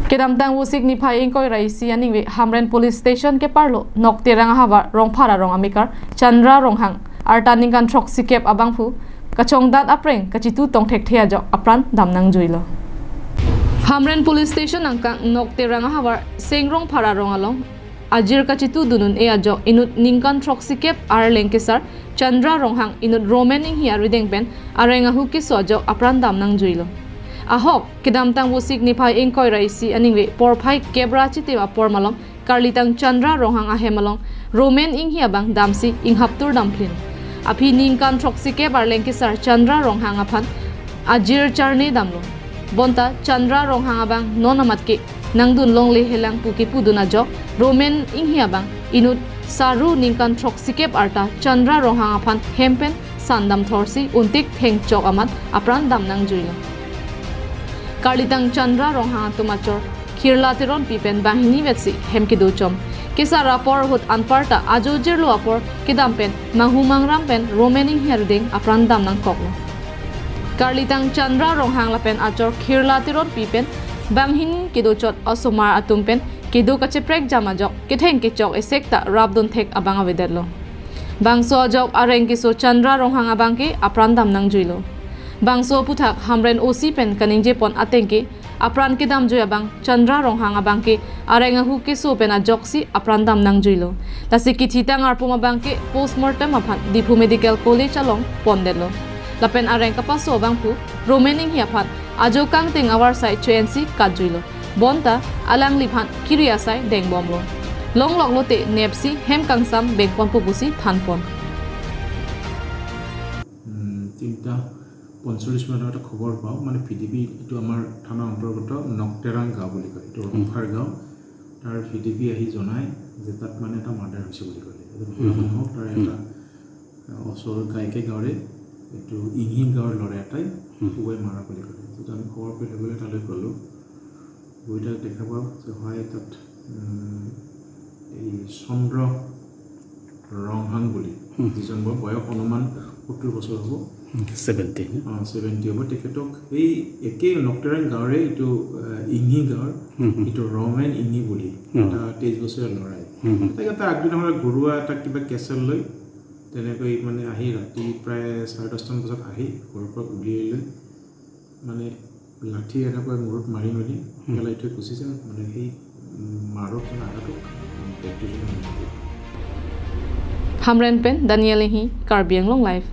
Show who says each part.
Speaker 1: kedam tang usik ni phai ingkoi raisi aning we hamren police station ke parlo nokte rang hawa rong phara rong amikar chandra rong hang arta ningkan throksikep abangphu kachong dat apreng kachitu tong thekthe ajok apran damnang juilo hamren police station angkang nokte rang hawa sengrong phara rong along Ajir kachitu dunun e ajok enut ningkan throksikep ar lenkesar chandra rong hang enut romaning hi arideng pen arenga hu ki so ajok apran damnang juilo ahok kedam tang usik ni phai engkoi raisi aningwe por phai kebra chitewa por malom karlitang chandra rohang ahe malong roman ing hi abang damsi ing haptur damplin aphi ningkan throksikep ar lenkesar chandra rohang aphan ajir charne damlo bonta chandra rohang abang nonamat ke nangdun longle helang puki puduna jok roman ing hi abang inut saru ningkan throksikep arta chandra rohang aphan hempen sandam thorsi untik theng chok amat apran damnang juilo Karlitang Chandra Ronghang Tumachor, Kirla Tiron Pipen Bahini Vetsi, Hemkidu Chom, Kesa Rapor Hut Anparta, Ajir Luapor, Kedampen, Mahumang Rampen, Romaning Herding, Aprandam Nang Koklo. Karlitang Chandra Ronghang Lapen Achor, Kirla Tiron Pipen, Banghini Kidochot, Osomar Atumpen, Kidu Kacheprek Jamajok, Kiteng Kichok, Esekta, Rabdun Tek Abanga Vedelo. Bangso Ajok Arenkiso Chandra Ronghang Abanke, Aprandam Nang Juilo. Bangso puthak hamren osi pen kaningje pon atengke apran kedam joya bang chandra ronghang abangke arenga hu ke so pen ajoksi apran dam nang juilo tasiki thitang arpuma bangke postmortem aphan dipu medical college along pondelo lapen areng kapaso bangpu romaning hi aphan ajokang teng awar sai chensi kajuilo bonta alang liphan kiria sai dengbomlo longlok lote nepsi hem kangsam bengpon pupusi thanpon
Speaker 2: tinta 45 মানৰ এটা খবৰ পাওঁ মানে PDB এটো আমাৰ থানা অন্তৰ্গত নকটেৰাং গাঁও বুলি কয় এটো ৰংফাৰ গাঁও তাৰ পিডিবি আহি জনায় যে তাত মানে এটা মাৰ্ডাৰ হৈছে বুলি কয় এটো মানুহক তাৰ এটা অসৰ গায়কে গাঁৱৰে এটো ইংহি গাঁৱৰ ল'ৰা এটাই খুবই মাৰা বুলি কয় তো আমি খবৰ পেলে গলে তালৈ গলো গইটা দেখা পাওঁ যে হয় তাত এই চন্দ্ৰ ৰংহাং বুলি যিজন বয়স অনুমান 70 বছৰ হ'ব 70 হ'ব তেখেতক এই একে নকটেৰাং গাঁৱৰে এইটো ইংহি গাঁৱৰ এইটো ৰমেন ইংহি বুলি এটা 23 বছৰীয়া ল'ৰাই তেখেতে আগদিনা আমাৰ গৰুৱা এটা কিবা কেচেল লৈ তেনেকৈ মানে আহি ৰাতি প্ৰায় 10:30 বজাত আহি ঘৰৰ পৰা উলিয়াই লৈ মানে লাঠি এনেকৈ মূৰত মাৰি মেলি পেলাই থৈ গুচি যায় মানে সেই মাৰক আঘাতক
Speaker 1: Hamren Pen Daniel Hi Karbiang Long Life